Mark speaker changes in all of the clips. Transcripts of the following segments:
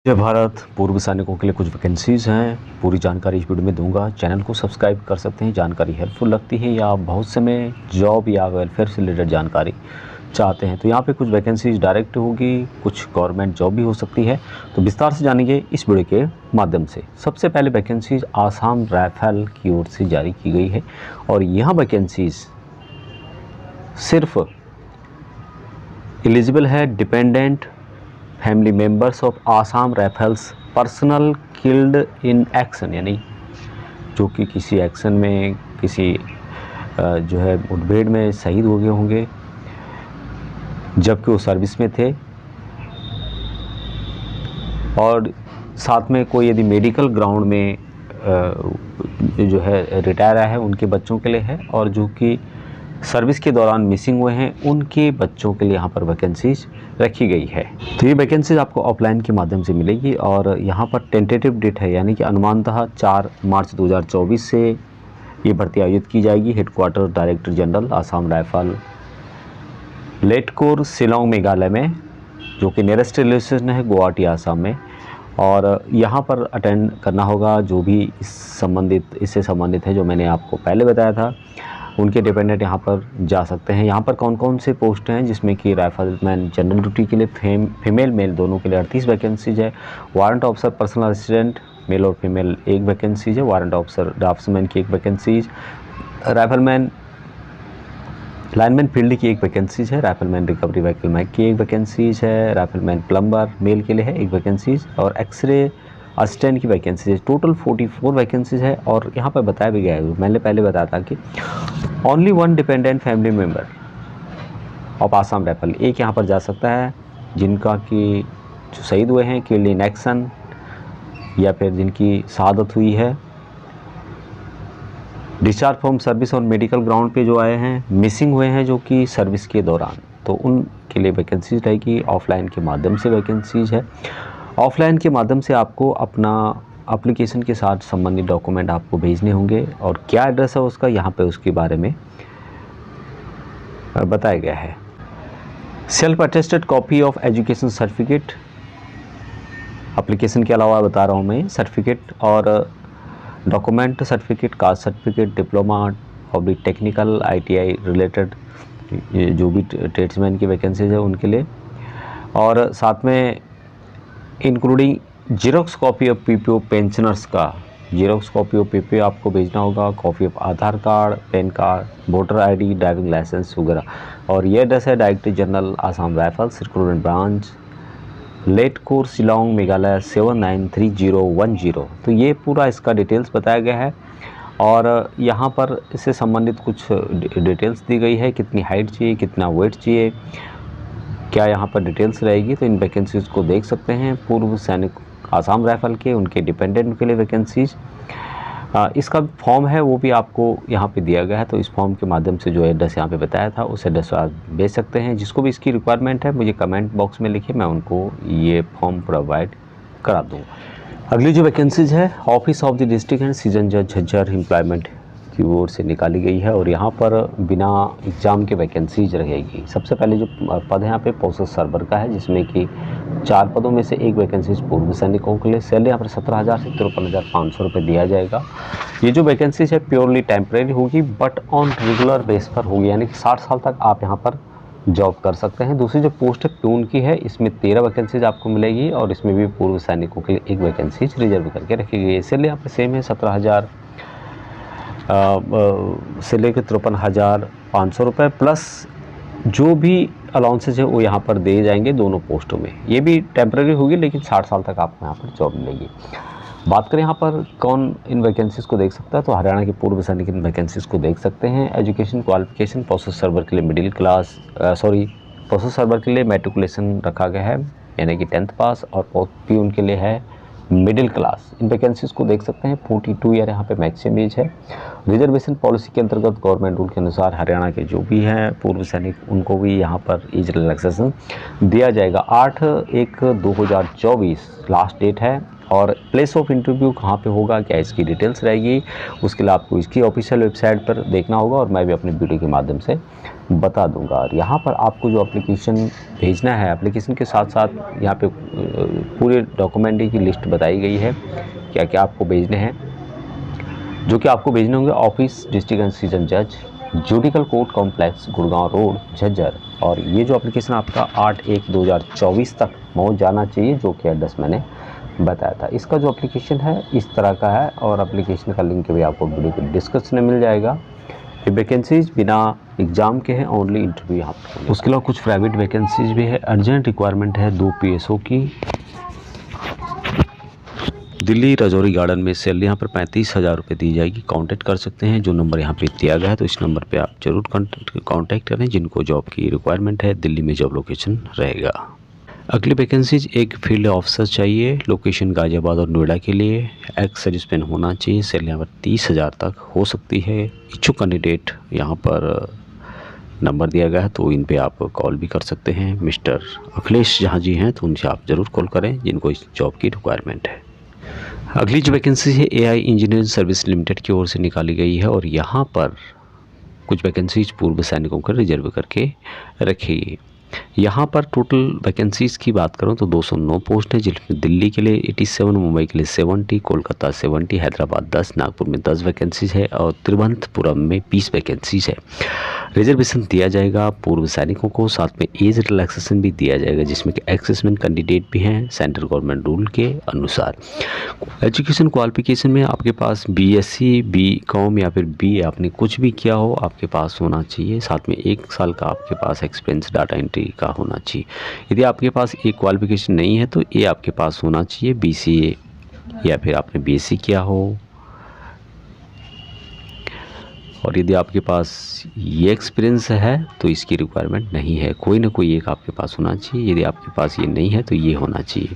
Speaker 1: जय भारत। पूर्व सैनिकों के लिए कुछ वैकेंसीज़ हैं, पूरी जानकारी इस वीडियो में दूंगा। चैनल को सब्सक्राइब कर सकते हैं। जानकारी हेल्पफुल लगती है या आप बहुत समय जॉब या वेलफेयर से रिलेटेड जानकारी चाहते हैं तो यहाँ पे कुछ वैकेंसीज डायरेक्ट होगी, कुछ गवर्नमेंट जॉब भी हो सकती है। तो विस्तार से जानेंगे इस वीडियो के माध्यम से। सबसे पहले वैकेंसीज आसाम राइफल की ओर से जारी की गई है और यहाँ वैकेंसीज सिर्फ एलिजिबल है dependent family members of Assam rifles personal killed in action, यानी जो कि किसी एक्शन में किसी जो है मुठभेड़ में शहीद हो गए होंगे जबकि वो सर्विस में थे, और साथ में कोई यदि मेडिकल ग्राउंड में जो है रिटायर आया है उनके बच्चों के लिए है, और जो कि सर्विस के दौरान मिसिंग हुए हैं उनके बच्चों के लिए यहाँ पर वैकेंसीज रखी गई है। तो ये वैकेंसीज आपको ऑफलाइन के माध्यम से मिलेगी और यहाँ पर टेंटेटिव डेट है, यानी कि अनुमानतः 4 मार्च 2024 से ये भर्ती आयोजित की जाएगी। Headquarter director general Assam rifle Laitkor Shillong Meghalaya में, जो कि नियरेस्ट रेलवे स्टेशन है गुवाहाटी आसाम में, और यहाँ पर अटेंड करना होगा जो भी इससे संबंधित है, जो मैंने आपको पहले बताया था उनके डिपेंडेंट यहाँ पर जा सकते हैं। यहाँ पर कौन कौन से पोस्ट हैं, जिसमें कि राइफलमैन जनरल ड्यूटी के लिए फीमेल मेल दोनों के लिए 38 वैकेंसीज है। Warrant officer personal assistant male और फीमेल 1 वैकेंसीज है। वारंट ऑफिसर ड्राफ्ट्समैन की 1 वैकेंसीज, राइफलमैन लाइनमैन फील्ड की 1 वैकेंसीज है। राइफलमैन रिकवरी व्हीकल मैक की 1 वैकेंसीज है। राइफलमैन प्लम्बर मेल के लिए है 1 वैकेंसीज, और एक्सरे असिस्टेंट की वैकेंसीज है। टोटल 44 वैकेंसीज है। और यहाँ पर बताया भी गया है, मैंने पहले बताया था कि only 1 dependent family member of Assam rifle, एक यहाँ पर जा सकता है जिनका कि जो शहीद हुए हैं किल्ड इन एक्शन, या फिर जिनकी शहादत हुई है, डिस्चार्ज फ्रॉम सर्विस और मेडिकल ग्राउंड पे जो आए हैं, मिसिंग हुए हैं जो कि सर्विस के दौरान, तो उनके लिए वैकेंसीज रहेगी। ऑफलाइन के माध्यम से वैकेंसीज है। ऑफलाइन के माध्यम से आपको अपना एप्लीकेशन के साथ संबंधित डॉक्यूमेंट आपको भेजने होंगे, और क्या एड्रेस है उसका यहाँ पे उसके बारे में बताया गया है। Self attested copy of education certificate, application के अलावा बता रहा हूँ मैं, सर्टिफिकेट और document certificate, caste certificate, diploma और भी टेक्निकल ITI रिलेटेड जो भी ट्रेड्समैन की वैकेंसीज है उनके लिए, और साथ में including xerox copy of PPO pensioners का जीरोक्स कॉपी ऑफ PPO आपको भेजना होगा, copy of Aadhaar card, pan card, voter ID, driving licence वगैरह। और ये एड्रेस है director general Assam rifles recruitment branch, Laitkor Shillong Meghalaya 793010। तो ये पूरा इसका डिटेल्स बताया गया है, और यहाँ पर इससे संबंधित कुछ डिटेल्स दी गई है, कितनी हाइट चाहिए, कितना वेट चाहिए, क्या यहाँ पर डिटेल्स रहेगी। तो इन वैकेंसीज़ को देख सकते हैं। पूर्व सैनिक आसाम राइफल के, उनके डिपेंडेंट के लिए वैकेंसीज, इसका फॉर्म है वो भी आपको यहाँ पे दिया गया है। तो इस फॉर्म के माध्यम से जो एड्रेस यहाँ पे बताया था उस एड्रेस पर आप भेज सकते हैं। जिसको भी इसकी रिक्वायरमेंट है मुझे कमेंट बॉक्स में लिखिए, मैं उनको ये फॉर्म प्रोवाइड करा दूँगा। अगली जो वैकेंसीज है office of the district and season जज झज्जर एम्प्लॉयमेंट की ओर से निकाली गई है, और यहाँ पर बिना एग्ज़ाम के वैकेंसीज रहेगी। सबसे पहले जो पद है यहाँ पे प्रोसेस सर्वर का है, जिसमें कि 4 पदों में से 1 वैकेंसीज पूर्व सैनिकों के लिए। सैलरी यहाँ पर 17,000 से 53,500 रुपये दिया जाएगा। ये जो वैकेंसीज है प्योरली टेम्परेरी होगी, बट ऑन रेगुलर बेस पर होगी, यानी कि 60 साल तक आप यहाँ पर जॉब कर सकते हैं। दूसरी जो पोस्ट है प्यून की है, इसमें 13 वैकेंसीज आपको मिलेगी, और इसमें भी पूर्व सैनिकों के लिए 1 वैकेंसीज रिजर्व करके रखी गई है। सैलरी यहाँ पर सेम है 17,000 से लेकर 53,500 रुपये, प्लस जो भी अलाउंसेज है वो यहाँ पर दिए जाएंगे दोनों पोस्टों में। ये भी टेम्परेरी होगी, लेकिन 60 साल तक आपको यहाँ पर जॉब मिलेगी। बात करें यहाँ पर कौन इन वैकेंसीज को देख सकता है, तो हरियाणा के पूर्व सैनिक इन वैकेंसीज को देख सकते हैं। एजुकेशन क्वालिफिकेशन प्रोसेस सर्वर के लिए मिडिल क्लास प्रोसेस सर्वर के लिए मैट्रिकुलेशन रखा गया है, यानी कि 10th पास, और प्यून के लिए है मिडिल क्लास। इन वैकेंसीज को देख सकते हैं। 42 ईयर यहाँ पे मैक्सिमम एज है। रिजर्वेशन पॉलिसी के अंतर्गत गवर्नमेंट रूल के अनुसार हरियाणा के जो भी हैं पूर्व सैनिक उनको भी यहाँ पर एज रिलैक्सेशन दिया जाएगा। 8/1/2024 लास्ट डेट है, और प्लेस ऑफ इंटरव्यू कहाँ पे होगा, क्या इसकी डिटेल्स रहेगी, उसके लिए आपको इसकी ऑफिशियल वेबसाइट पर देखना होगा और मैं भी अपने वीडियो के माध्यम से बता दूंगा। और यहाँ पर आपको जो एप्लीकेशन भेजना है, एप्लीकेशन के साथ साथ यहाँ पे पूरे डॉक्यूमेंट की लिस्ट बताई गई है क्या क्या आपको भेजने हैं, जो कि आपको भेजने होंगे ऑफिस डिस्ट्रिक्ट एंड सीजन जज, judicial court complex, Gurgaon road, Jhajjar. और ये जो एप्लीकेशन आपका 8/1/2024 तक पहुँच जाना चाहिए, जो कि एड्रेस मैंने बताया था। इसका जो एप्लीकेशन है इस तरह का है और एप्लीकेशन का लिंक भी आपको वीडियो के डिस्क्रिप्शन में मिल जाएगा। ये वैकेंसीज बिना एग्ज़ाम के हैं, ओनली इंटरव्यू यहाँ पर। उसके अलावा कुछ प्राइवेट वैकेंसीज भी है। अर्जेंट रिक्वायरमेंट है 2 PSO की। दिल्ली राजौरी गार्डन में सैलरी यहाँ पर 35,000 रुपये दी जाएगी। कांटेक्ट कर सकते हैं, जो नंबर यहाँ पे दिया गया है तो इस नंबर पे आप जरूर कांटेक्ट करें जिनको जॉब की रिक्वायरमेंट है। दिल्ली में जॉब लोकेशन रहेगा। अगली वैकेंसीज एक फील्ड ऑफिसर चाहिए, लोकेशन गाजियाबाद और नोएडा के लिए। एक्स सर्विसमैन होना चाहिए। सैलरी यहाँ पर 30,000 तक हो सकती है। इच्छुक कैंडिडेट यहाँ पर नंबर दिया गया है तो इन पे आप कॉल भी कर सकते हैं। मिस्टर अखिलेश जहाँ जी हैं तो उनसे आप ज़रूर कॉल करें जिनको इस जॉब की रिक्वायरमेंट है। अगली जो वैकेंसी है AI इंजीनियरिंग सर्विस लिमिटेड की ओर से निकाली गई है और यहाँ पर कुछ वैकेंसीज पूर्व सैनिकों को रिजर्व करके रखी गई। यहाँ पर टोटल वैकेंसीज़ की बात करूँ तो 209 पोस्ट हैं, जिसमें दिल्ली के लिए 87, मुंबई के लिए 70, कोलकाता 70, हैदराबाद 10, नागपुर में 10 वैकेंसीज है और तिरुवनंतपुरम में 20 वैकेंसीज है। रिजर्वेशन दिया जाएगा पूर्व सैनिकों को, साथ में एज रिलैक्सेशन भी दिया जाएगा जिसमें कि एक्सेसमेन कैंडिडेट भी हैं सेंट्रल गवर्नमेंट रूल के अनुसार। एजुकेशन क्वालिफिकेशन में आपके पास BSc, BCom या फिर BA आपने कुछ भी किया हो आपके पास होना चाहिए। साथ में 1 साल का आपके पास एक्सपीरियंस डाटा एंट्री का होना चाहिए। यदि आपके पास ये क्वालिफिकेशन नहीं है तो ये आपके पास होना चाहिए BCA या फिर आपने BSc किया हो। और यदि आपके पास ये एक्सपीरियंस है तो इसकी रिक्वायरमेंट नहीं है, कोई ना कोई एक आपके पास होना चाहिए। यदि आपके पास ये नहीं है तो ये होना चाहिए।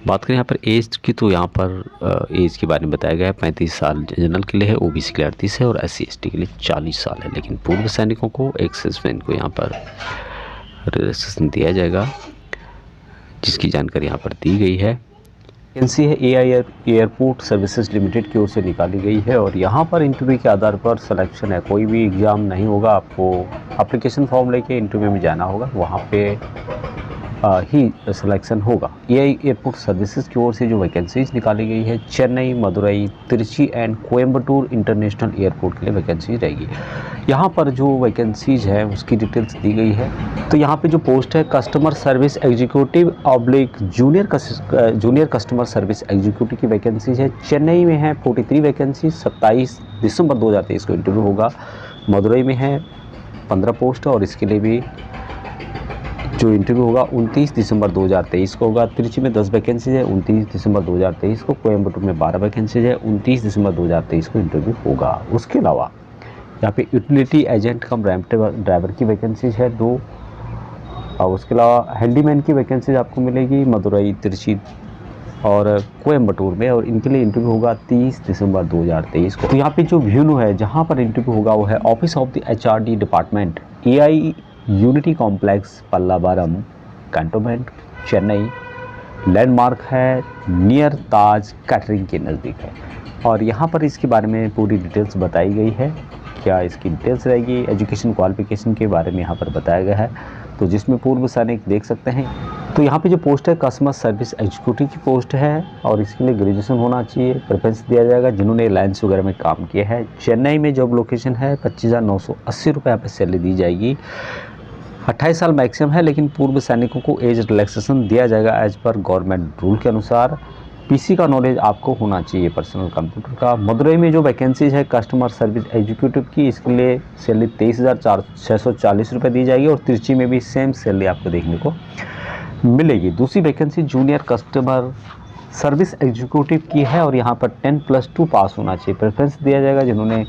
Speaker 1: बात करें यहाँ पर एज की तो यहाँ पर एज के बारे में बताया गया है 35 साल जनरल के लिए है, OBC के लिए 38 है और SC ST के लिए 40 साल है। लेकिन पूर्व सैनिकों को, एक्सेसमैन को यहाँ पर रिजर्वेशन दिया जाएगा जिसकी जानकारी यहाँ पर दी गई है। वैकेंसी है AI एयरपोर्ट सर्विसेज लिमिटेड की ओर से निकाली गई है और यहाँ पर इंटरव्यू के आधार पर सिलेक्शन है। कोई भी एग्ज़ाम नहीं होगा, आपको एप्लीकेशन फॉर्म लेके इंटरव्यू में जाना होगा, वहाँ पे ही सिलेक्शन होगा। AI एयरपोर्ट सर्विसेज की ओर से जो वैकेंसीज निकाली गई है Chennai, Madurai, Tiruchi and Coimbatore international airport के लिए वैकेंसी रहेगी। यहाँ पर जो वैकेंसीज है उसकी डिटेल्स दी गई है। तो यहाँ पे जो पोस्ट है customer service executive oblique junior customer service executive की वैकेंसीज है। चेन्नई में है 43 वैकेंसी, 27 दिसंबर 2023 को इंटरव्यू होगा। मदुरई में है 15 पोस्ट और इसके लिए भी जो इंटरव्यू होगा 29 दिसंबर 2023 को होगा। तिरुचि में 10 वैकेंसीज है, 29 दिसंबर 2023 को। कोयम्बटूर में 12 वैकेंसीज है, 29 दिसंबर 2023 को इंटरव्यू होगा। उसके अलावा यहाँ पे यूटिलिटी एजेंट कम रैंप ड्राइवर की वैकेंसीज है 2 और उसके अलावा हैंडीमैन की वैकेंसीज आपको मिलेगी मदुरई, तिरुचि और कोयम्बटूर में और इनके लिए इंटरव्यू होगा 30 दिसंबर 2023 को। तो यहाँ पे जो वेन्यू है जहाँ पर इंटरव्यू होगा वो है office of the HRD department, AI unity complex, Pallavaram cantonment, Chennai. Landmark है नियर ताज कैटरिंग के नज़दीक है और यहाँ पर इसके बारे में पूरी डिटेल्स बताई गई है। क्या इसकी डिटेल्स रहेगी, एजुकेशन क्वालिफिकेशन के बारे में यहाँ पर बताया गया है तो जिसमें पूर्व सैनिक देख सकते हैं। तो यहाँ पे जो पोस्ट है कस्टमर सर्विस एग्जीक्यूटिव की पोस्ट है और इसके लिए ग्रेजुएशन होना चाहिए। प्रेफरेंस दिया जाएगा जिन्होंने एलायंस वगैरह में काम किया है। चेन्नई में जॉब लोकेशन है, 25,980 रुपये यहाँ पर सैलरी दी जाएगी। 28 साल मैक्सिमम है लेकिन पूर्व सैनिकों को एज रिलैक्सेशन दिया जाएगा एज पर गवर्नमेंट रूल के अनुसार। PC का नॉलेज आपको होना चाहिए, पर्सनल कंप्यूटर का। मदुरई में जो वैकेंसीज है कस्टमर सर्विस एग्जीक्यूटिव की, इसके लिए सैलरी 23,640 रुपये दी जाएगी और तिरुचि में भी सेम सैलरी आपको देखने को मिलेगी। दूसरी vacancy junior customer service executive की है और यहाँ पर 10+2 पास होना चाहिए। प्रेफरेंस दिया जाएगा जिन्होंने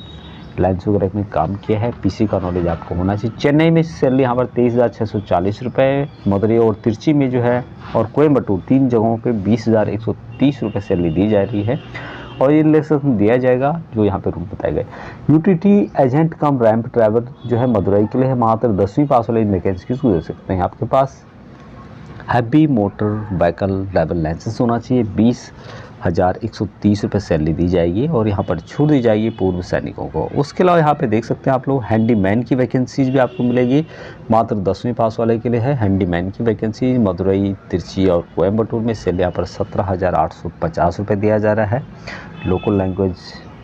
Speaker 1: लाइन्स वगैरह में काम किया है। PC का नॉलेज आपको होना चाहिए। चेन्नई में सैलरी यहाँ पर 23,640 रुपये, मदुरई और तिरुचि में जो है और कोयम्बटूर 3 जगहों पे 20,130 रुपये सैलरी दी जा रही है और ये रिलैक्सेशन दिया जाएगा जो यहाँ पे रूल बताए गए। यूटिलिटी एजेंट कम रैंप ड्राइवर जो है मदुरई के लिए है, मात्र 10वीं पास वाले वैकेंसी दे सकते हैं आपके पास। Heavy motor vehicle driver licence होना चाहिए। 20,130 रुपये सैलरी दी जाएगी और यहाँ पर छूट दी जाएगी पूर्व सैनिकों को। उसके अलावा यहाँ पे देख सकते हैं आप लोग हैंडीमैन की वैकेंसीज भी आपको मिलेगी, मात्र 10वीं पास वाले के लिए है हैंडीमैन की वैकेंसी। मदुरई, तिरची और कोयम्बटूर में सैलरी यहाँ पर 17,850 रुपये दिया जा रहा है। लोकल लैंग्वेज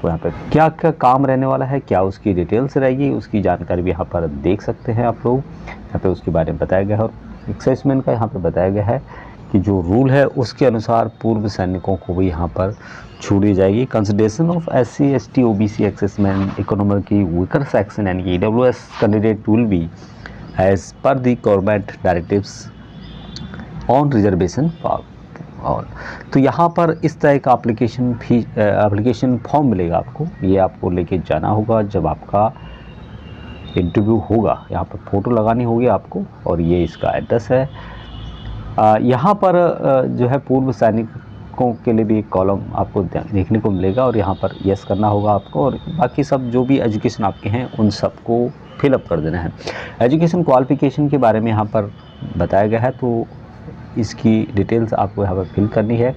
Speaker 1: तो यहाँ पर क्या क्या काम रहने वाला है, क्या उसकी डिटेल्स रहेगी, उसकी जानकारी भी यहाँ पर देख सकते हैं आप लोग। यहाँ पे उसके बारे में बताया गया है और एक्साइजमेंट का यहाँ पे बताया गया है कि जो रूल है उसके अनुसार पूर्व सैनिकों को भी यहाँ पर छूट दी जाएगी। Consideration of SC, ST, OBC assessment economically weaker section यानी कि EWS candidate will be as per the government directives on reservation for all. तो यहाँ पर इस तरह का एप्लीकेशन फॉर्म मिलेगा आपको, ये आपको लेके जाना होगा जब आपका इंटरव्यू होगा। यहाँ पर फ़ोटो लगानी होगी आपको और ये इसका एड्रेस है। यहाँ पर जो है पूर्व सैनिकों के लिए भी एक कॉलम आपको देखने को मिलेगा और यहाँ पर यस करना होगा आपको और बाकी सब जो भी एजुकेशन आपके हैं उन सबको फिलअप कर देना है। एजुकेशन क्वालिफ़िकेशन के बारे में यहाँ पर बताया गया है, तो इसकी डिटेल्स आपको यहाँ पर फिल करनी है।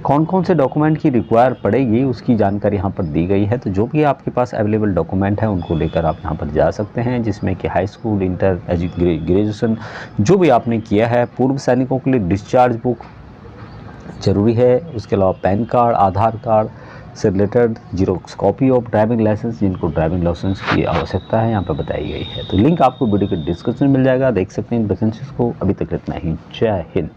Speaker 1: कौन कौन से डॉक्यूमेंट की रिक्वायर पड़ेगी उसकी जानकारी यहाँ पर दी गई है। तो जो भी आपके पास अवेलेबल डॉक्यूमेंट है उनको लेकर आप यहाँ पर जा सकते हैं, जिसमें कि हाई स्कूल, इंटर, ग्रेजुएशन जो भी आपने किया है। पूर्व सैनिकों के लिए डिस्चार्ज बुक ज़रूरी है। उसके अलावा पैन कार्ड, आधार कार्ड से related xerox copy of driving licence, जिनको ड्राइविंग लाइसेंस की आवश्यकता है यहाँ पर बताई गई है। तो लिंक आपको वीडियो के डिस्क्रिप्शन में मिल जाएगा, देख सकते हैं इन वैकेंसीज को। अभी तक इतना ही, जय हिंद।